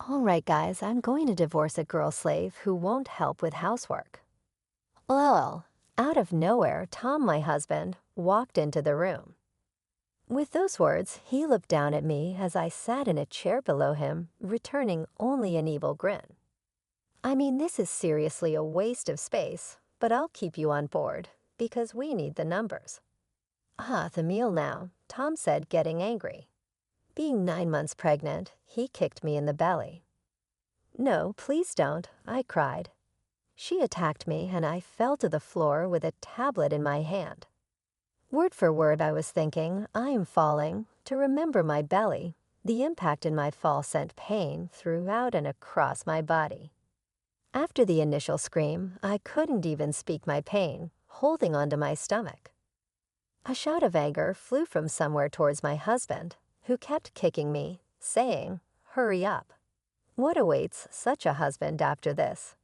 All right, guys, I'm going to divorce a girl slave who won't help with housework. Well, out of nowhere, Tom, my husband, walked into the room. With those words, he looked down at me as I sat in a chair below him, returning only an evil grin. I mean, this is seriously a waste of space, but I'll keep you on board, because we need the numbers. The meal now, Tom said, getting angry. Being 9 months pregnant, he kicked me in the belly. No, please don't, I cried. She attacked me and I fell to the floor with a tablet in my hand. Word for word I was thinking, I am falling, to remember my belly. The impact in my fall sent pain throughout and across my body. After the initial scream, I couldn't even speak my pain, holding onto my stomach. A shout of anger flew from somewhere towards my husband, who kept kicking me, saying, "Hurry up." What awaits such a husband after this?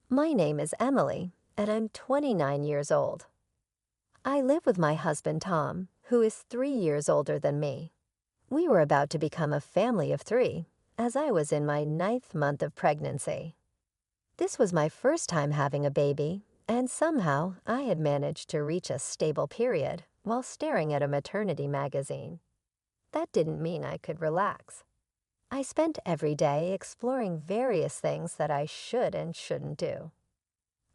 My name is Emily, and I'm 29 years old. I live with my husband Tom, who is 3 years older than me. We were about to become a family of 3, as I was in my 9th month of pregnancy. This was my first time having a baby, and somehow I had managed to reach a stable period while staring at a maternity magazine. That didn't mean I could relax. I spent every day exploring various things that I should and shouldn't do.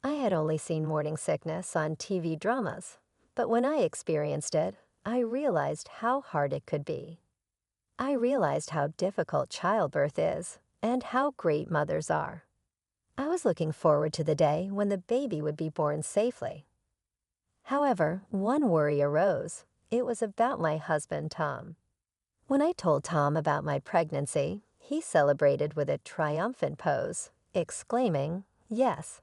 I had only seen morning sickness on TV dramas, but when I experienced it, I realized how hard it could be. I realized how difficult childbirth is and how great mothers are. I was looking forward to the day when the baby would be born safely. However, one worry arose. It was about my husband, Tom. When I told Tom about my pregnancy, he celebrated with a triumphant pose, exclaiming, "Yes."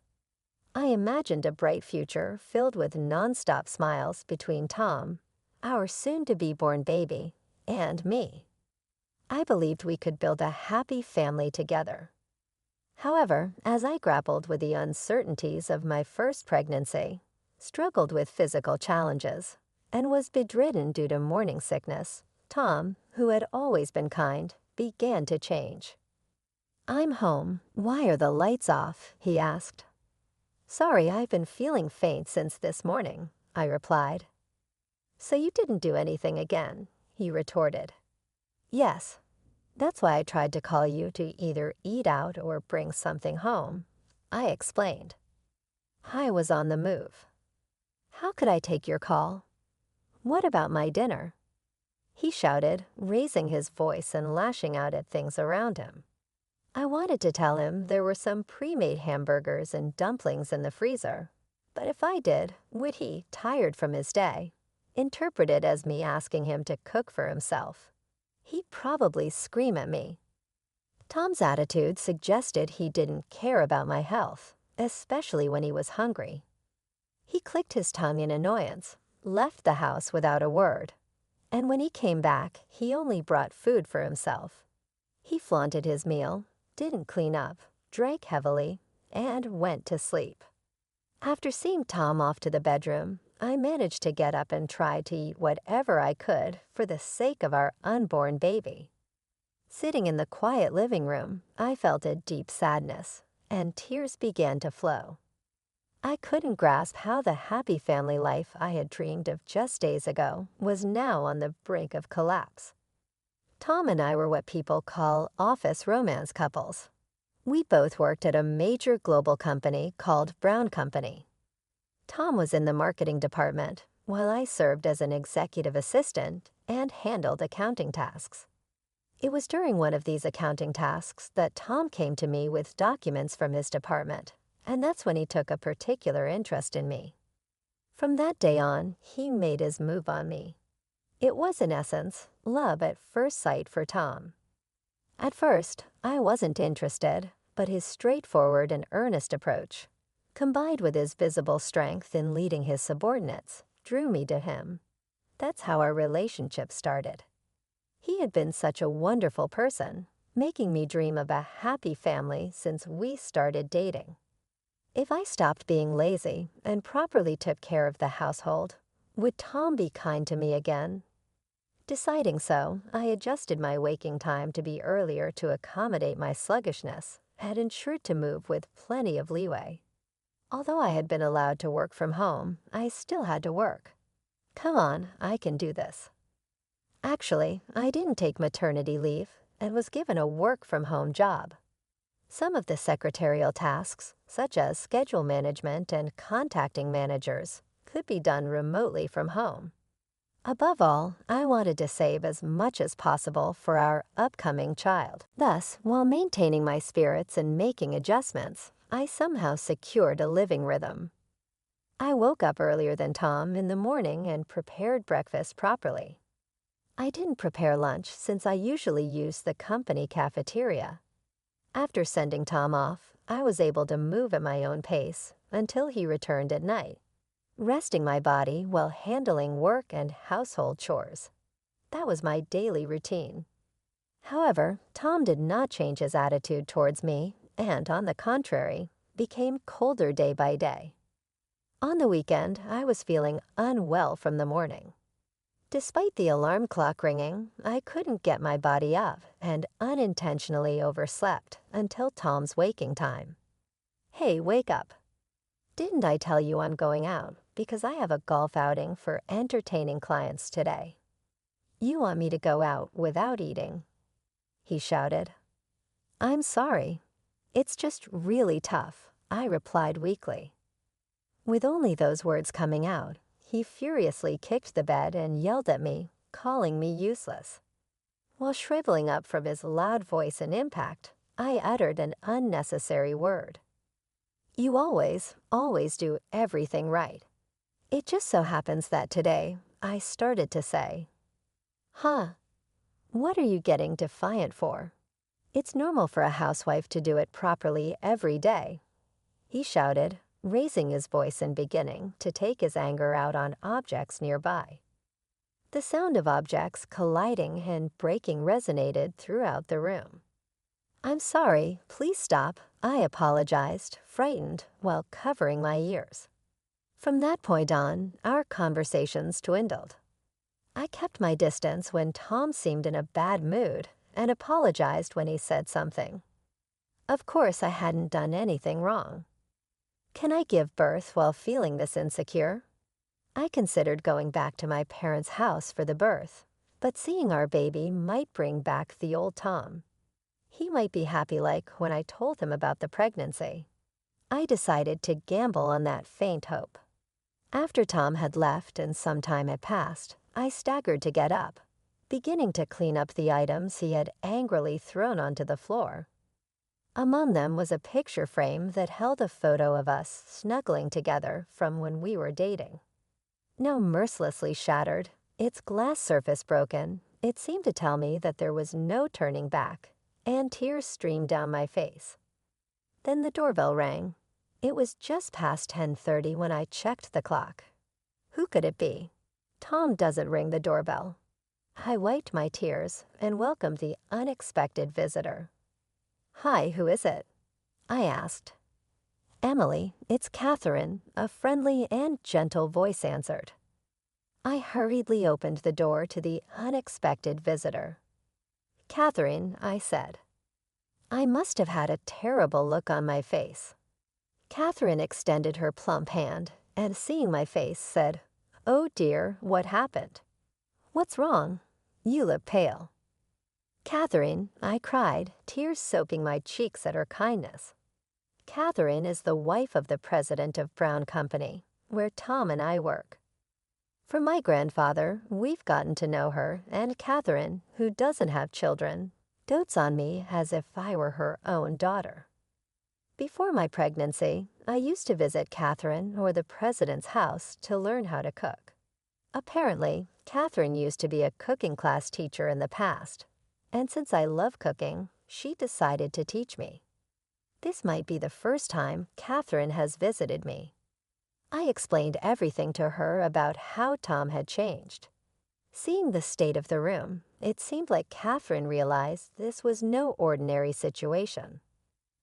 I imagined a bright future filled with nonstop smiles between Tom, our soon-to-be-born baby, and me. I believed we could build a happy family together. However, as I grappled with the uncertainties of my first pregnancy, struggled with physical challenges, and was bedridden due to morning sickness, Tom, who had always been kind, began to change. "I'm home. Why are the lights off?" he asked. "Sorry, I've been feeling faint since this morning," I replied. "So you didn't do anything again?" he retorted. "Yes. That's why I tried to call you to either eat out or bring something home," I explained. I was on the move. "How could I take your call?" "What about my dinner?" he shouted, raising his voice and lashing out at things around him. I wanted to tell him there were some pre-made hamburgers and dumplings in the freezer, but if I did, would he, tired from his day, interpret it as me asking him to cook for himself? He'd probably scream at me. Tom's attitude suggested he didn't care about my health, especially when he was hungry. He clicked his tongue in annoyance, left the house without a word, and when he came back, he only brought food for himself. He flaunted his meal, didn't clean up, drank heavily, and went to sleep. After seeing Tom off to the bedroom, I managed to get up and try to eat whatever I could for the sake of our unborn baby. Sitting in the quiet living room, I felt a deep sadness, and tears began to flow. I couldn't grasp how the happy family life I had dreamed of just days ago was now on the brink of collapse. Tom and I were what people call office romance couples. We both worked at a major global company called Brown Company. Tom was in the marketing department, while I served as an executive assistant and handled accounting tasks. It was during one of these accounting tasks that Tom came to me with documents from his department, and that's when he took a particular interest in me. From that day on, he made his move on me. It was, in essence, love at first sight for Tom. At first, I wasn't interested, but his straightforward and earnest approach, combined with his visible strength in leading his subordinates, drew me to him. That's how our relationship started. He had been such a wonderful person, making me dream of a happy family since we started dating. If I stopped being lazy and properly took care of the household, would Tom be kind to me again? Deciding so, I adjusted my waking time to be earlier to accommodate my sluggishness and ensured to move with plenty of leeway. Although I had been allowed to work from home, I still had to work. Come on, I can do this. Actually, I didn't take maternity leave and was given a work-from-home job. Some of the secretarial tasks, such as schedule management and contacting managers, could be done remotely from home. Above all, I wanted to save as much as possible for our upcoming child. Thus, while maintaining my spirits and making adjustments, I somehow secured a living rhythm. I woke up earlier than Tom in the morning and prepared breakfast properly. I didn't prepare lunch since I usually use the company cafeteria. After sending Tom off, I was able to move at my own pace until he returned at night, resting my body while handling work and household chores. That was my daily routine. However, Tom did not change his attitude towards me and, on the contrary, became colder day by day. On the weekend, I was feeling unwell from the morning. Despite the alarm clock ringing, I couldn't get my body up and unintentionally overslept until Tom's waking time. Hey, wake up. Didn't I tell you I'm going out because I have a golf outing for entertaining clients today? You want me to go out without eating? He shouted. I'm sorry. It's just really tough, I replied weakly. With only those words coming out, he furiously kicked the bed and yelled at me, calling me useless. While shriveling up from his loud voice and impact, I uttered an unnecessary word. You always do everything right. It just so happens that today, I started to say, Huh, what are you getting defiant for? It's normal for a housewife to do it properly every day. He shouted, raising his voice and beginning to take his anger out on objects nearby. The sound of objects colliding and breaking resonated throughout the room. I'm sorry, please stop, I apologized, frightened, while covering my ears. From that point on, our conversations dwindled. I kept my distance when Tom seemed in a bad mood and apologized when he said something. Of course, I hadn't done anything wrong. Can I give birth while feeling this insecure? I considered going back to my parents' house for the birth, but seeing our baby might bring back the old Tom. He might be happy like when I told him about the pregnancy. I decided to gamble on that faint hope. After Tom had left and some time had passed, I staggered to get up, beginning to clean up the items he had angrily thrown onto the floor. Among them was a picture frame that held a photo of us snuggling together from when we were dating. Now mercilessly shattered, its glass surface broken, it seemed to tell me that there was no turning back, and tears streamed down my face. Then the doorbell rang. It was just past 10:30 when I checked the clock. Who could it be? Tom doesn't ring the doorbell. I wiped my tears and welcomed the unexpected visitor. Hi, who is it? I asked. Emily, it's Catherine, a friendly and gentle voice answered. I hurriedly opened the door to the unexpected visitor. Catherine, I said. I must have had a terrible look on my face. Catherine extended her plump hand and, seeing my face, said, Oh dear, what happened? What's wrong? You look pale. Catherine, I cried, tears soaking my cheeks at her kindness. Catherine is the wife of the president of Brown Company, where Tom and I work. From my grandfather, we've gotten to know her, and Catherine, who doesn't have children, dotes on me as if I were her own daughter. Before my pregnancy, I used to visit Catherine or the president's house to learn how to cook. Apparently, Catherine used to be a cooking class teacher in the past, and since I love cooking, she decided to teach me. This might be the first time Catherine has visited me. I explained everything to her about how Tom had changed. Seeing the state of the room, it seemed like Catherine realized this was no ordinary situation.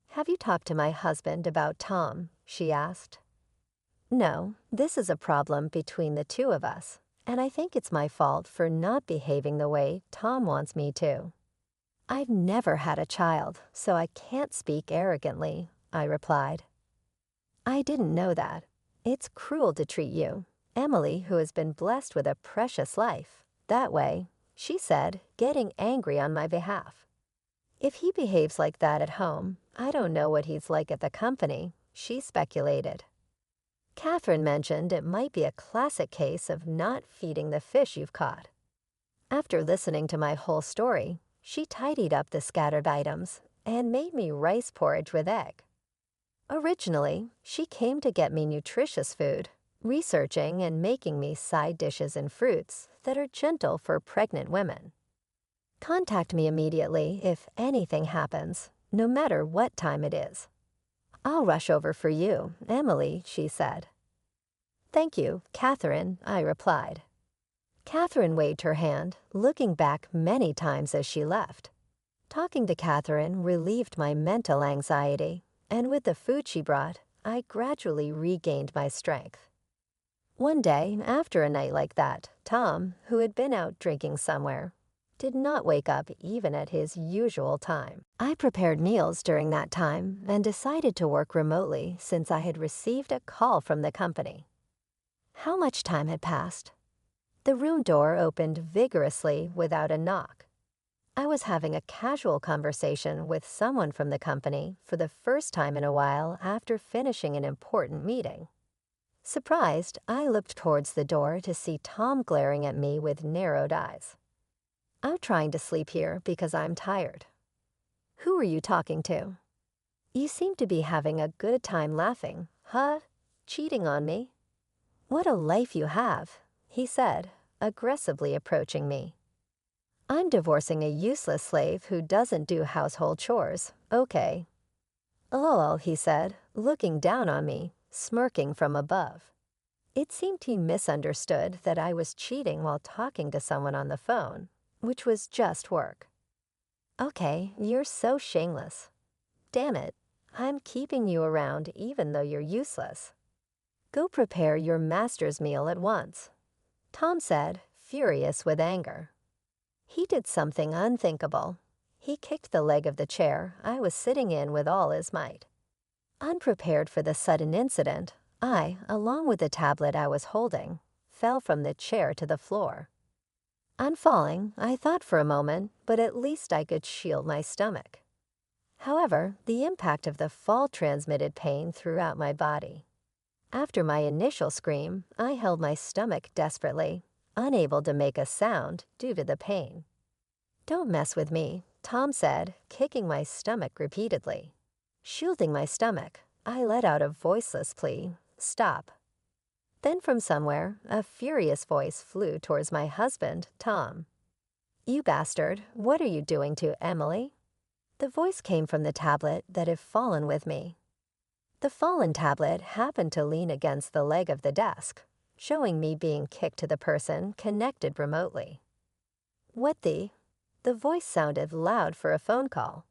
Have you talked to my husband about Tom? She asked. No, this is a problem between the two of us, And I think it's my fault for not behaving the way Tom wants me to. I've never had a child, so I can't speak arrogantly, I replied. I didn't know that. It's cruel to treat you, Emily, who has been blessed with a precious life, that way, she said, getting angry on my behalf. If he behaves like that at home, I don't know what he's like at the company, she speculated. Catherine mentioned it might be a classic case of not feeding the fish you've caught. After listening to my whole story, she tidied up the scattered items and made me rice porridge with egg. Originally, she came to get me nutritious food, researching and making me side dishes and fruits that are gentle for pregnant women. Contact me immediately if anything happens, no matter what time it is. I'll rush over for you, Emily, she said. Thank you, Catherine, I replied. Catherine waved her hand, looking back many times as she left. Talking to Catherine relieved my mental anxiety, and with the food she brought, I gradually regained my strength. One day, after a night like that, Tom, who had been out drinking somewhere, did not wake up even at his usual time. I prepared meals during that time and decided to work remotely since I had received a call from the company. How much time had passed? The room door opened vigorously without a knock. I was having a casual conversation with someone from the company for the first time in a while after finishing an important meeting. Surprised, I looked towards the door to see Tom glaring at me with narrowed eyes. I'm trying to sleep here because I'm tired. Who are you talking to? You seem to be having a good time laughing, huh? Cheating on me? What a life you have, he said, aggressively approaching me. I'm divorcing a useless slave who doesn't do household chores, okay. Lol, he said, looking down on me, smirking from above. It seemed he misunderstood that I was cheating while talking to someone on the phone, which was just work. Okay, you're so shameless. Damn it, I'm keeping you around even though you're useless. Go prepare your master's meal at once, Tom said, furious with anger. He did something unthinkable. He kicked the leg of the chair I was sitting in with all his might. Unprepared for the sudden incident, I, along with the tablet I was holding, fell from the chair to the floor. On falling, I thought for a moment, but at least I could shield my stomach. However, the impact of the fall transmitted pain throughout my body. After my initial scream, I held my stomach desperately, unable to make a sound due to the pain. Don't mess with me, Tom said, kicking my stomach repeatedly. Shielding my stomach, I let out a voiceless plea, stop. Then from somewhere, a furious voice flew towards my husband, Tom. You bastard, what are you doing to Emily? The voice came from the tablet that had fallen with me. The fallen tablet happened to lean against the leg of the desk, showing me being kicked to the person connected remotely. What the? The voice sounded loud for a phone call.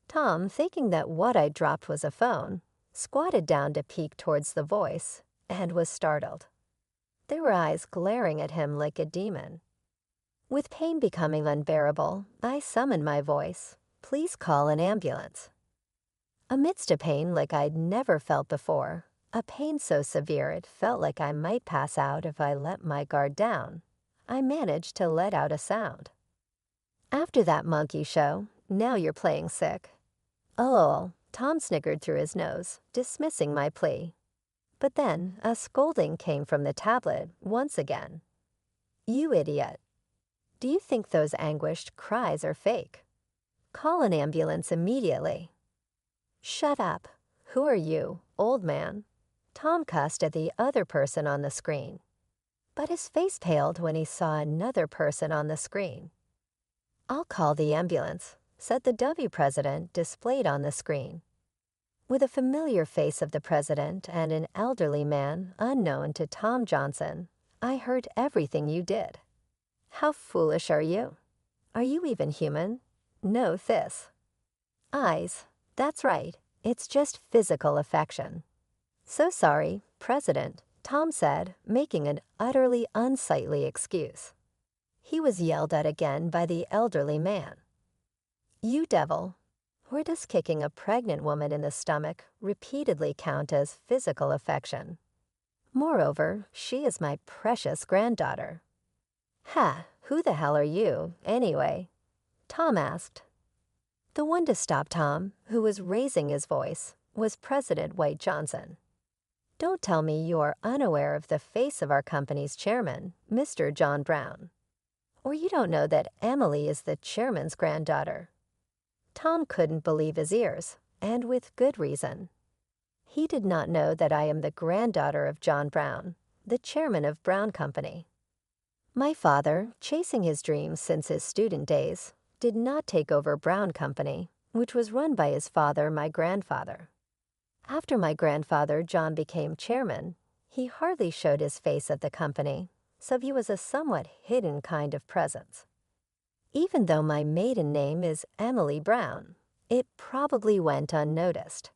Tom, thinking that what I dropped was a phone, squatted down to peek towards the voice and was startled. There were eyes glaring at him like a demon. With pain becoming unbearable, I summoned my voice, please call an ambulance. Amidst a pain like I'd never felt before, a pain so severe it felt like I might pass out if I let my guard down, I managed to let out a sound. After that monkey show, now you're playing sick. Oh, Tom snickered through his nose, dismissing my plea. But then a scolding came from the tablet once again. You idiot. Do you think those anguished cries are fake? Call an ambulance immediately. Shut up. Who are you, old man? Tom cussed at the other person on the screen. But his face paled when he saw another person on the screen. I'll call the ambulance, said the W president displayed on the screen. With a familiar face of the president and an elderly man unknown to Tom Johnson, I heard everything you did. How foolish are you? Are you even human? No, this. Eyes. That's right. It's just physical affection. So sorry, President. Tom said, making an utterly unsightly excuse. He was yelled at again by the elderly man. "You devil, where does kicking a pregnant woman in the stomach repeatedly count as physical affection? Moreover, she is my precious granddaughter." "Ha, who the hell are you, anyway?" Tom asked. The one to stop Tom, who was raising his voice, was President White Johnson. "Don't tell me you are unaware of the face of our company's chairman, Mr. John Brown. Or you don't know that Emily is the chairman's granddaughter." Tom couldn't believe his ears, and with good reason. He did not know that I am the granddaughter of John Brown, the chairman of Brown Company. My father, chasing his dreams since his student days, did not take over Brown Company, which was run by his father, my grandfather. After my grandfather John became chairman, he hardly showed his face at the company, so he was a somewhat hidden kind of presence. Even though my maiden name is Emily Brown, it probably went unnoticed.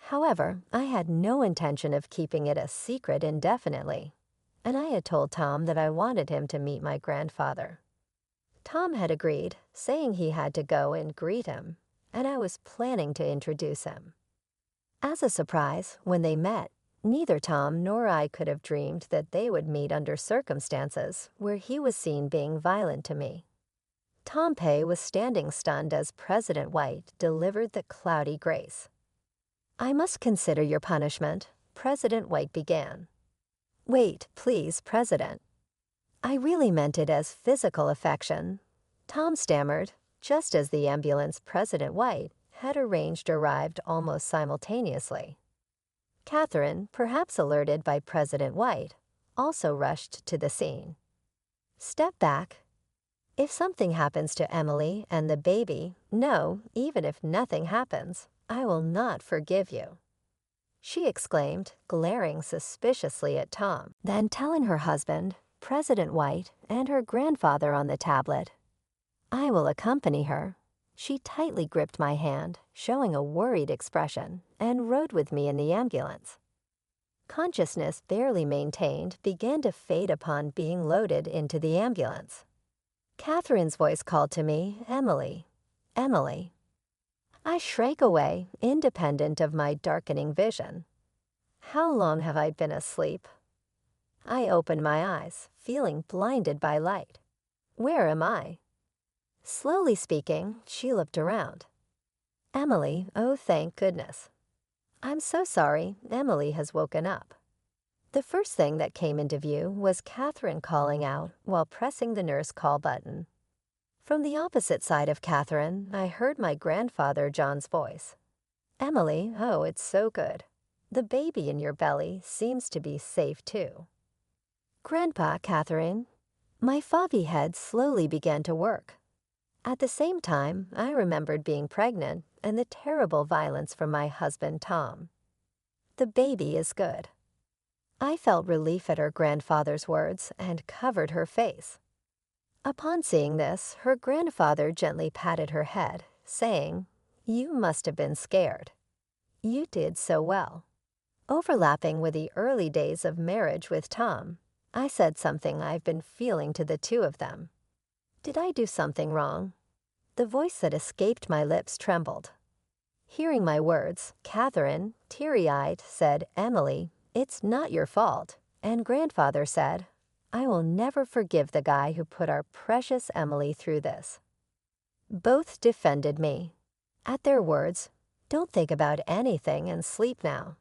However, I had no intention of keeping it a secret indefinitely, and I had told Tom that I wanted him to meet my grandfather. Tom had agreed, saying he had to go and greet him, and I was planning to introduce him. As a surprise, when they met, neither Tom nor I could have dreamed that they would meet under circumstances where he was seen being violent to me. Tom Pei was standing stunned as President White delivered the cloudy grace. "I must consider your punishment," President White began. "Wait, please, President. I really meant it as physical affection," Tom stammered, just as the ambulance President White had arranged arrived almost simultaneously. Catherine, perhaps alerted by President White, also rushed to the scene. "Step back. If something happens to Emily and the baby, no, even if nothing happens, I will not forgive you," she exclaimed, glaring suspiciously at Tom, then telling her husband, President White, and her grandfather on the tablet, "I will accompany her." She tightly gripped my hand, showing a worried expression, and rode with me in the ambulance. Consciousness barely maintained began to fade upon being loaded into the ambulance. Catherine's voice called to me, "Emily, Emily." I shrank away, independent of my darkening vision. How long have I been asleep? I opened my eyes, feeling blinded by light. Where am I? Slowly speaking, she looked around. "Emily, oh thank goodness." "I'm so sorry, Emily has woken up." The first thing that came into view was Catherine calling out while pressing the nurse call button. From the opposite side of Catherine, I heard my grandfather John's voice. "Emily, oh, it's so good. The baby in your belly seems to be safe too." "Grandpa, Catherine." My foggy head slowly began to work. At the same time, I remembered being pregnant and the terrible violence from my husband Tom. "The baby is good." I felt relief at her grandfather's words and covered her face. Upon seeing this, her grandfather gently patted her head, saying, "You must have been scared. You did so well." Overlapping with the early days of marriage with Tom, I said something I've been feeling to the two of them. Did I do something wrong? The voice that escaped my lips trembled. Hearing my words, Catherine, teary-eyed, said, "Emily, it's not your fault." And grandfather said, "I will never forgive the guy who put our precious Emily through this." Both defended me. At their words, "Don't think about anything and sleep now,"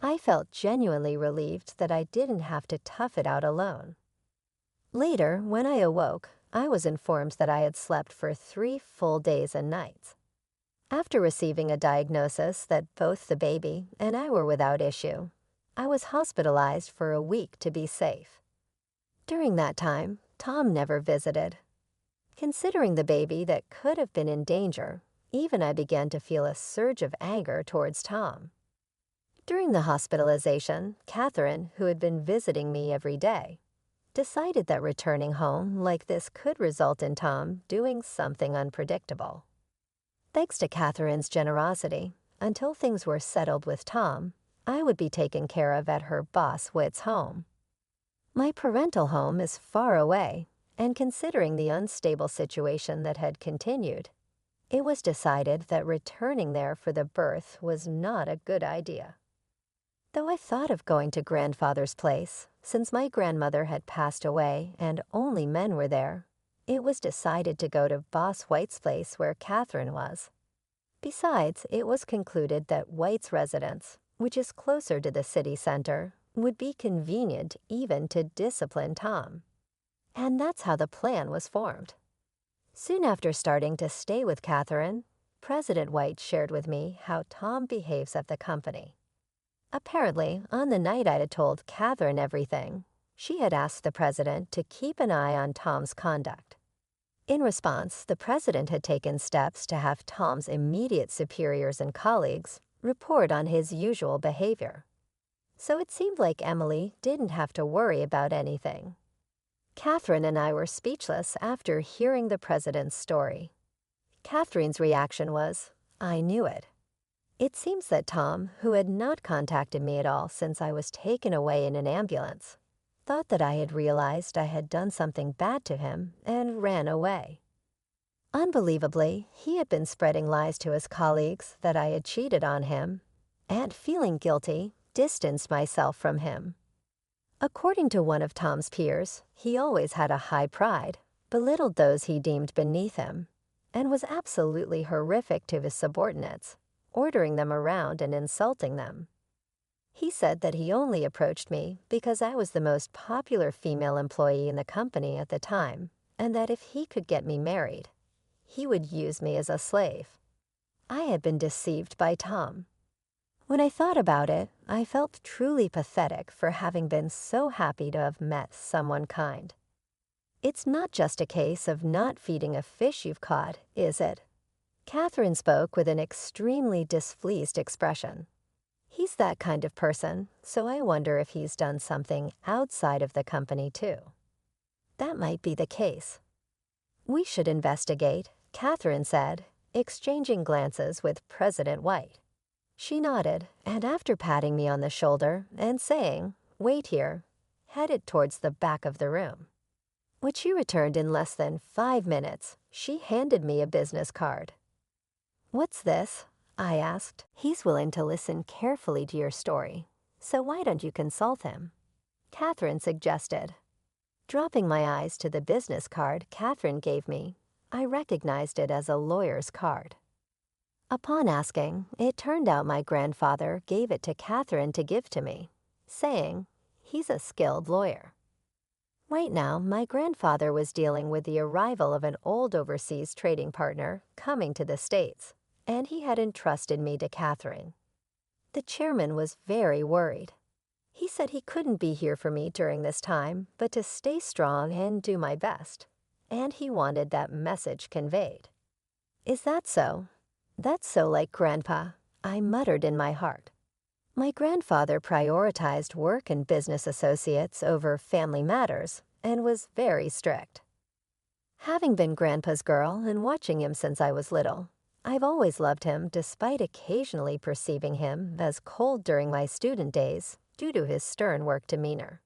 I felt genuinely relieved that I didn't have to tough it out alone. Later, when I awoke, I was informed that I had slept for 3 full days and nights. After receiving a diagnosis that both the baby and I were without issue, I was hospitalized for a week to be safe. During that time, Tom never visited. Considering the baby that could have been in danger, even I began to feel a surge of anger towards Tom. During the hospitalization, Catherine, who had been visiting me every day, decided that returning home like this could result in Tom doing something unpredictable. Thanks to Catherine's generosity, until things were settled with Tom, I would be taken care of at her boss Whit's home. My parental home is far away, and considering the unstable situation that had continued, it was decided that returning there for the birth was not a good idea. Though I thought of going to grandfather's place, since my grandmother had passed away and only men were there, it was decided to go to Boss White's place where Catherine was. Besides, it was concluded that White's residence, which is closer to the city center, would be convenient even to discipline Tom. And that's how the plan was formed. Soon after starting to stay with Catherine, President White shared with me how Tom behaves at the company. Apparently, on the night I had told Catherine everything, she had asked the president to keep an eye on Tom's conduct. In response, the president had taken steps to have Tom's immediate superiors and colleagues report on his usual behavior. So it seemed like Emily didn't have to worry about anything. Catherine and I were speechless after hearing the president's story. Catherine's reaction was, "I knew it." It seems that Tom, who had not contacted me at all since I was taken away in an ambulance, thought that I had realized I had done something bad to him and ran away. Unbelievably, he had been spreading lies to his colleagues that I had cheated on him, and feeling guilty, distanced myself from him. According to one of Tom's peers, he always had a high pride, belittled those he deemed beneath him, and was absolutely horrific to his subordinates, ordering them around and insulting them. He said that he only approached me because I was the most popular female employee in the company at the time, and that if he could get me married, he would use me as a slave. I had been deceived by Tom. When I thought about it, I felt truly pathetic for having been so happy to have met someone kind. It's not just a case of not feeding a fish you've caught, is it? Catherine spoke with an extremely displeased expression. He's that kind of person, so I wonder if he's done something outside of the company too. That might be the case. We should investigate, Catherine said, exchanging glances with President White. She nodded, and after patting me on the shoulder and saying, "Wait here," headed towards the back of the room. When she returned in less than 5 minutes, she handed me a business card. "What's this?" I asked. "He's willing to listen carefully to your story, so why don't you consult him?" Catherine suggested. Dropping my eyes to the business card Catherine gave me, I recognized it as a lawyer's card. Upon asking, it turned out my grandfather gave it to Catherine to give to me, saying, "He's a skilled lawyer." Right now, my grandfather was dealing with the arrival of an old overseas trading partner coming to the States, and he had entrusted me to Catherine. The chairman was very worried. He said he couldn't be here for me during this time, but to stay strong and do my best, and he wanted that message conveyed. "Is that so?" "That's so like Grandpa," I muttered in my heart. My grandfather prioritized work and business associates over family matters and was very strict. Having been Grandpa's girl and watching him since I was little, I've always loved him despite occasionally perceiving him as cold during my student days due to his stern work demeanor.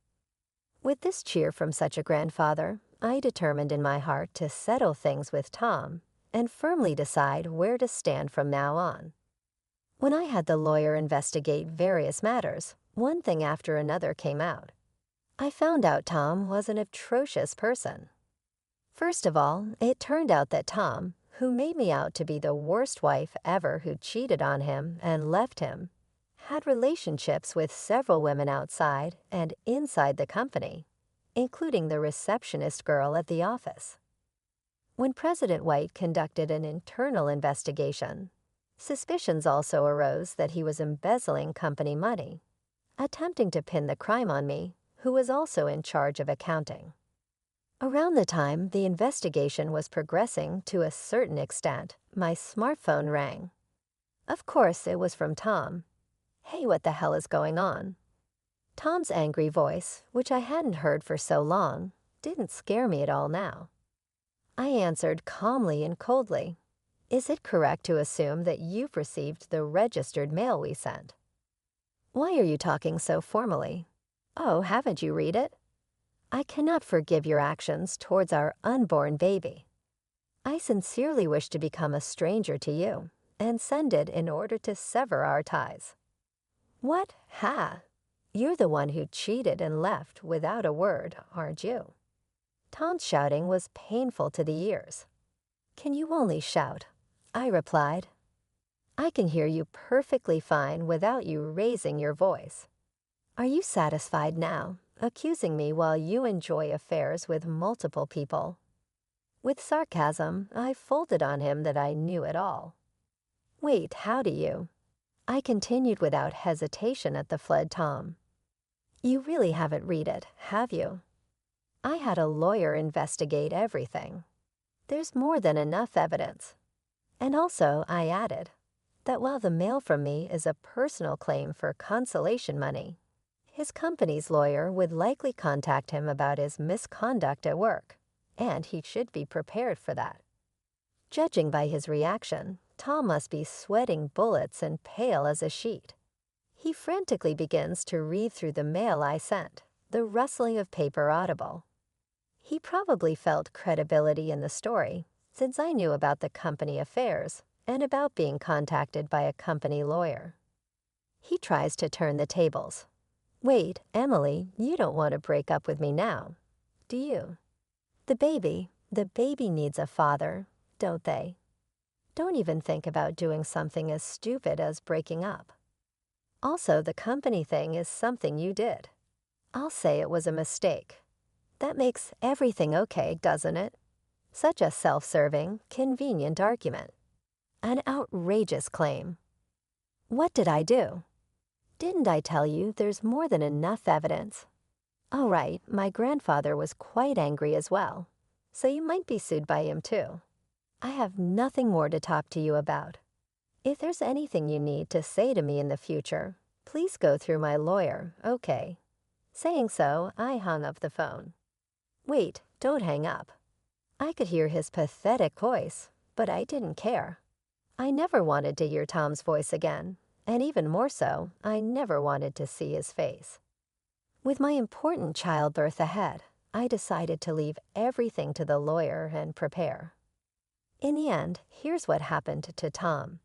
With this cheer from such a grandfather, I determined in my heart to settle things with Tom and firmly decide where to stand from now on. When I had the lawyer investigate various matters, one thing after another came out. I found out Tom was an atrocious person. First of all, it turned out that Tom, who made me out to be the worst wife ever who cheated on him and left him, had relationships with several women outside and inside the company, including the receptionist girl at the office. When President White conducted an internal investigation, suspicions also arose that he was embezzling company money, attempting to pin the crime on me, who was also in charge of accounting. Around the time the investigation was progressing to a certain extent, my smartphone rang. Of course, it was from Tom. "Hey, what the hell is going on?" Tom's angry voice, which I hadn't heard for so long, didn't scare me at all now. I answered calmly and coldly, "Is it correct to assume that you've received the registered mail we sent?" Why are you talking so formally? Oh, haven't you read it? I cannot forgive your actions towards our unborn baby. I sincerely wish to become a stranger to you and send it in order to sever our ties. What? Ha! You're the one who cheated and left without a word, aren't you? Tom's shouting was painful to the ears. Can you only shout? I replied. I can hear you perfectly fine without you raising your voice. Are you satisfied now, accusing me while you enjoy affairs with multiple people? With sarcasm, I folded on him that I knew it all. Wait, how do you? I continued without hesitation at the fled Tom. You really haven't read it, have you? I had a lawyer investigate everything. There's more than enough evidence. And also, I added, that while the mail from me is a personal claim for consolation money, his company's lawyer would likely contact him about his misconduct at work, and he should be prepared for that. Judging by his reaction, Tom must be sweating bullets and pale as a sheet. He frantically begins to read through the mail I sent, the rustling of paper audible. He probably felt credibility in the story, since I knew about the company affairs and about being contacted by a company lawyer. He tries to turn the tables. Wait, Emily, you don't want to break up with me now, do you? The baby needs a father, don't they? Don't even think about doing something as stupid as breaking up. Also, the company thing is something you did. I'll say it was a mistake. That makes everything okay, doesn't it? Such a self-serving, convenient argument. An outrageous claim. What did I do? Didn't I tell you there's more than enough evidence? All right, my grandfather was quite angry as well, so you might be sued by him too. I have nothing more to talk to you about. If there's anything you need to say to me in the future, please go through my lawyer, okay? Saying so, I hung up the phone. Wait, don't hang up. I could hear his pathetic voice, but I didn't care. I never wanted to hear Tom's voice again, and even more so, I never wanted to see his face. With my important childbirth ahead, I decided to leave everything to the lawyer and prepare. In the end, here's what happened to Tom.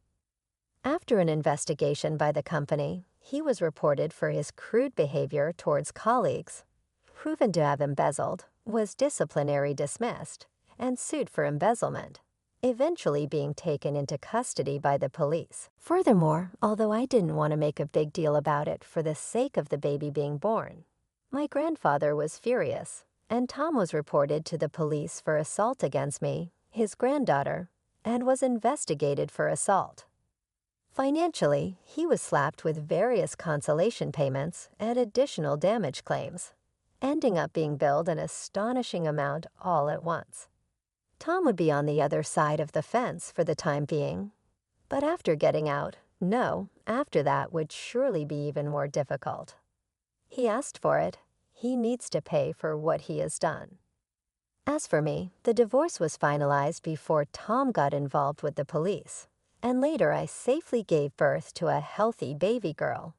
After an investigation by the company, he was reported for his crude behavior towards colleagues, proven to have embezzled, was disciplinary dismissed, and sued for embezzlement, eventually being taken into custody by the police. Furthermore, although I didn't want to make a big deal about it for the sake of the baby being born, my grandfather was furious, and Tom was reported to the police for assault against me, his granddaughter, and was investigated for assault. Financially, he was slapped with various consolation payments and additional damage claims, ending up being billed an astonishing amount all at once. Tom would be on the other side of the fence for the time being, but after getting out, after that would surely be even more difficult. He asked for it. He needs to pay for what he has done. As for me, the divorce was finalized before Tom got involved with the police, and later I safely gave birth to a healthy baby girl.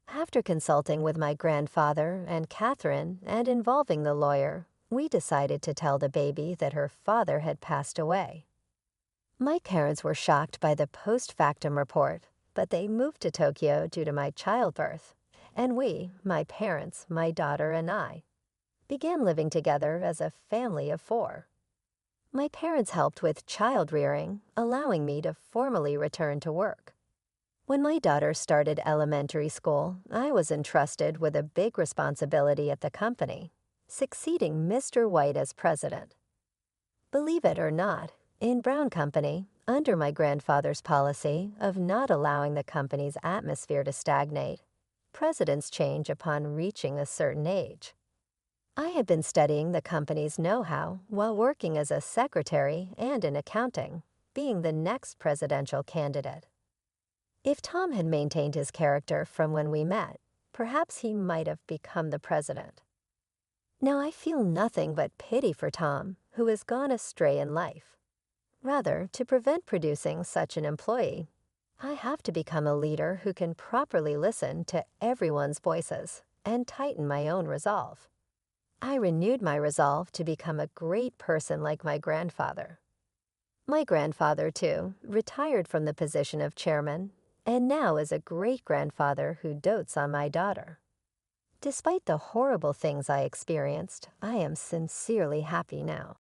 After consulting with my grandfather and Catherine and involving the lawyer, we decided to tell the baby that her father had passed away. My parents were shocked by the post-factum report, but they moved to Tokyo due to my childbirth, and we, my parents, my daughter, and I, began living together as a family of 4. My parents helped with child rearing, allowing me to formally return to work. When my daughter started elementary school, I was entrusted with a big responsibility at the company, succeeding Mr. White as president. Believe it or not, in Brown Company, under my grandfather's policy of not allowing the company's atmosphere to stagnate, presidents change upon reaching a certain age. I had been studying the company's know-how while working as a secretary and in accounting, being the next presidential candidate. If Tom had maintained his character from when we met, perhaps he might have become the president. Now I feel nothing but pity for Tom, who has gone astray in life. Rather, to prevent producing such an employee, I have to become a leader who can properly listen to everyone's voices and tighten my own resolve. I renewed my resolve to become a great person like my grandfather. My grandfather, too, retired from the position of chairman and now is a great-grandfather who dotes on my daughter. Despite the horrible things I experienced, I am sincerely happy now.